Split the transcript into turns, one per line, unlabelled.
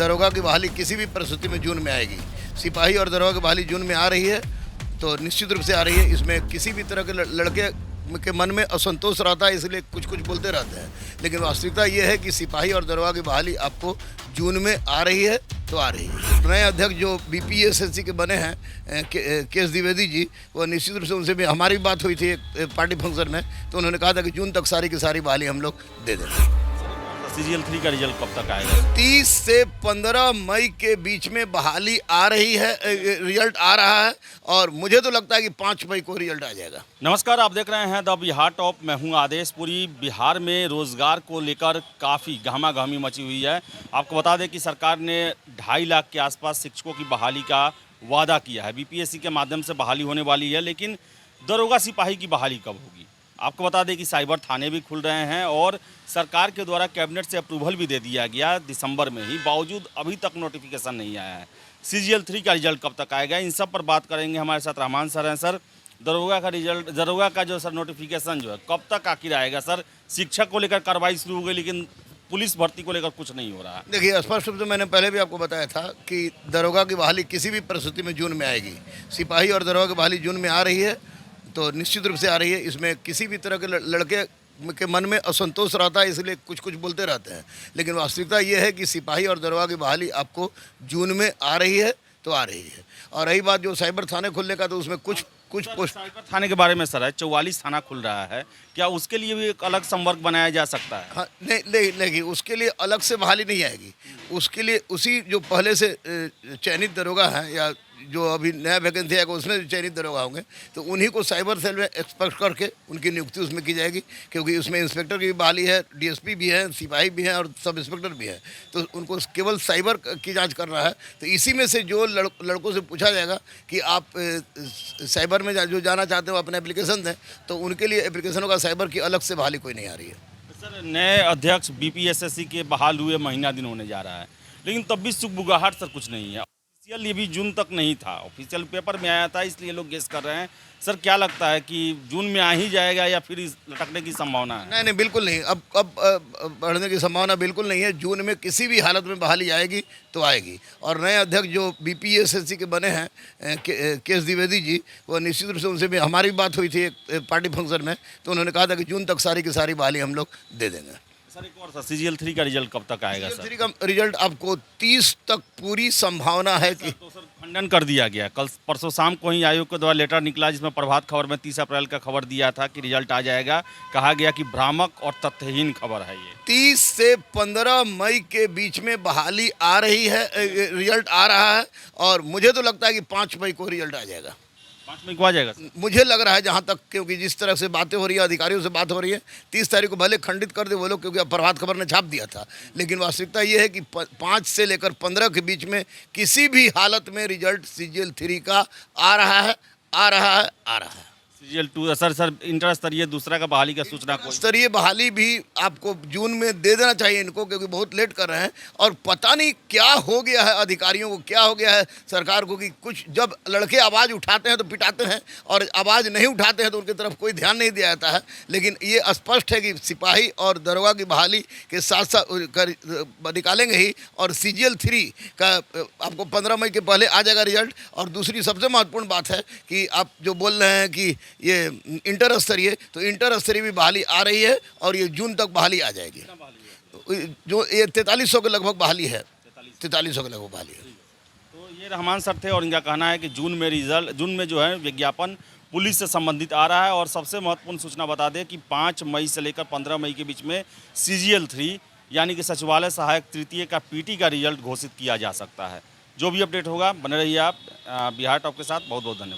दरोगा की बहाली किसी भी परिस्थिति में जून में आएगी। सिपाही और दरोगा की बहाली जून में आ रही है तो निश्चित रूप से आ रही है। इसमें किसी भी तरह के लड़के के मन में असंतोष रहता है, इसलिए कुछ कुछ बोलते रहते हैं, लेकिन वास्तविकता ये है कि सिपाही और दरोगा की बहाली आपको जून में आ रही है तो आ रही है। नए अध्यक्ष जो बीपीएससी के बने हैं केएस द्विवेदी जी, वो निश्चित रूप से उनसे भी हमारी बात हुई थी एक पार्टी फंक्शन में, तो उन्होंने कहा था कि जून तक सारी की सारी बहाली हम लोग दे देंगे।
सीजीएल 3 का रिजल्ट कब तक आएगा?
30 से 15 मई के बीच में बहाली आ रही है, रिजल्ट आ रहा है, और मुझे तो लगता है कि 5 मई को रिजल्ट आ जाएगा।
नमस्कार, आप देख रहे हैं द बिहार टॉप। मैं हूं आदेश। पूरी बिहार में रोजगार को लेकर काफ़ी गहमागहमी मची हुई है। आपको बता दें कि सरकार ने 2.5 लाख के आसपास शिक्षकों की बहाली का वादा किया है। बीपीएससी के माध्यम से बहाली होने वाली है, लेकिन दरोगा सिपाही की बहाली कब होगी? आपको बता दें कि साइबर थाने भी खुल रहे हैं और सरकार के द्वारा कैबिनेट से अप्रूवल भी दे दिया गया दिसंबर में ही, बावजूद अभी तक नोटिफिकेशन नहीं आया है। सीजीएल 3 का रिजल्ट कब तक आएगा, इन सब पर बात करेंगे। हमारे साथ रहमान सर हैं। सर, दरोगा का रिजल्ट, दरोगा का जो सर नोटिफिकेशन जो है कब तक आखिर आएगा? सर, शिक्षक को लेकर कार्रवाई शुरू हो गई, लेकिन पुलिस भर्ती को लेकर कुछ नहीं हो रहा।
देखिए, स्पष्ट रूप से मैंने पहले भी आपको बताया था कि दरोगा की बहाली किसी भी परिस्थिति में जून में आएगी। सिपाही और दरोगा की बहाली जून में आ रही है तो निश्चित रूप से आ रही है। इसमें किसी भी तरह के लड़के के मन में असंतोष रहता है, इसलिए कुछ कुछ बोलते रहते हैं, लेकिन वास्तविकता ये है कि सिपाही और दरोगा की बहाली आपको जून में आ रही है तो आ रही है। और रही बात जो साइबर थाने खुलने का, तो उसमें कुछ पोस्ट
साइबर थाने के बारे में सर है, 44 थाना खुल रहा है, क्या उसके लिए भी एक अलग संवर्ग बनाया जा सकता है?
हाँ, नहीं, उसके लिए अलग से बहाली नहीं आएगी। उसके लिए उसी जो पहले से चयनित दरोगा हैं या जो अभी नया वैकेंसी आएगा उसमें जो चयनित दरोगा होंगे, तो उन्हीं को साइबर सेल में एक्सपेक्ट करके उनकी नियुक्ति उसमें की जाएगी, क्योंकि उसमें इंस्पेक्टर की भी बहाली है, डीएसपी भी है, सिपाही भी हैं और सब इंस्पेक्टर भी हैं, तो उनको केवल साइबर की जांच करना है। तो इसी में से जो लड़कों से पूछा जाएगा कि आप साइबर में जो जाना चाहते हो अपने एप्लीकेशन दें, तो उनके लिए एप्लीकेशनों का साइबर की अलग से बहाली कोई नहीं आ रही है।
सर, नए अध्यक्ष बीपीएससी के बहाल हुए महीना दिन होने जा रहा है, लेकिन तब भी सुगबुगाहट सर कुछ नहीं है। ऑफिशियल ये भी जून तक नहीं था, ऑफिशियल पेपर में आया था, इसलिए लोग गेस कर रहे हैं। सर, क्या लगता है कि जून में आ ही जाएगा या फिर लटकने की संभावना है?
नहीं, बिल्कुल नहीं। अब बढ़ने की संभावना बिल्कुल नहीं है। जून में किसी भी हालत में बहाली आएगी तो आएगी। और नए अध्यक्ष जो बीपीएससी के बने हैं केएस द्विवेदी जी, वो निश्चित रूप से उनसे भी हमारी बात हुई थी एक पार्टी फंक्शन में, तो उन्होंने कहा था कि जून तक सारी की सारी बहाली हम लोग दे देंगे।
सर, एक और सीजीएल 3 का रिजल्ट कब तक आएगा?
सीजीएल 3 का रिजल्ट आपको 30 तक पूरी संभावना है कि
तो सर खंडन कर दिया गया। कल परसों शाम को ही आयोग के द्वारा लेटर निकला, जिसमें प्रभात खबर में 30 अप्रैल का खबर दिया था कि रिजल्ट आ जाएगा। कहा गया कि भ्रामक और तथ्यहीन खबर है ये।
30 से 15 मई के बीच में बहाली आ रही है, रिजल्ट आ रहा है, और मुझे तो लगता है कि 5 मई को रिजल्ट आ जाएगा।
5 मई को आ जाएगा?
मुझे लग रहा है, जहाँ तक, क्योंकि जिस तरह से बातें हो रही है, अधिकारियों से बात हो रही है, 30 तारीख को भले खंडित कर दे वो लोग, क्योंकि अब प्रभात खबर ने छाप दिया था, लेकिन वास्तविकता ये है कि 5 से लेकर 15 के बीच में किसी भी हालत में रिजल्ट सीजीएल 3 का आ रहा है।
सीजीएल 2 सर इंटर स्तरीय दूसरा का बहाली का सूचना कोई?
स्तरीय बहाली भी आपको जून में दे देना चाहिए इनको, क्योंकि बहुत लेट कर रहे हैं। और पता नहीं क्या हो गया है अधिकारियों को, क्या हो गया है सरकार को, कि कुछ जब लड़के आवाज़ उठाते हैं तो पिटाते हैं, और आवाज़ नहीं उठाते हैं तो उनकी तरफ कोई ध्यान नहीं दिया जाता है। लेकिन ये स्पष्ट है कि सिपाही और दरोगा की बहाली के साथ साथ निकालेंगे ही, और सीजीएल 3 का आपको 15 मई के पहले आ जाएगा रिजल्ट। और दूसरी सबसे महत्वपूर्ण बात है कि आप जो बोल रहे हैं कि ये इंटर स्तरीय, तो इंटर स्तरीय भी बहाली आ रही है, और ये जून तक बहाली आ जाएगी। जो ये 4300 के लगभग बहाली है, 4300 के लगभग बहाली है।
तो ये रहमान सर थे, और इनका कहना है कि जून में जो है विज्ञापन पुलिस से संबंधित आ रहा है। और सबसे महत्वपूर्ण सूचना बता दें कि 5 मई से लेकर 15 मई के बीच में सीजीएल 3 यानी कि सचिवालय सहायक तृतीय का पीटी का रिजल्ट घोषित किया जा सकता है। जो भी अपडेट होगा, बने रहिए आप बिहार टॉप के साथ। बहुत बहुत धन्यवाद।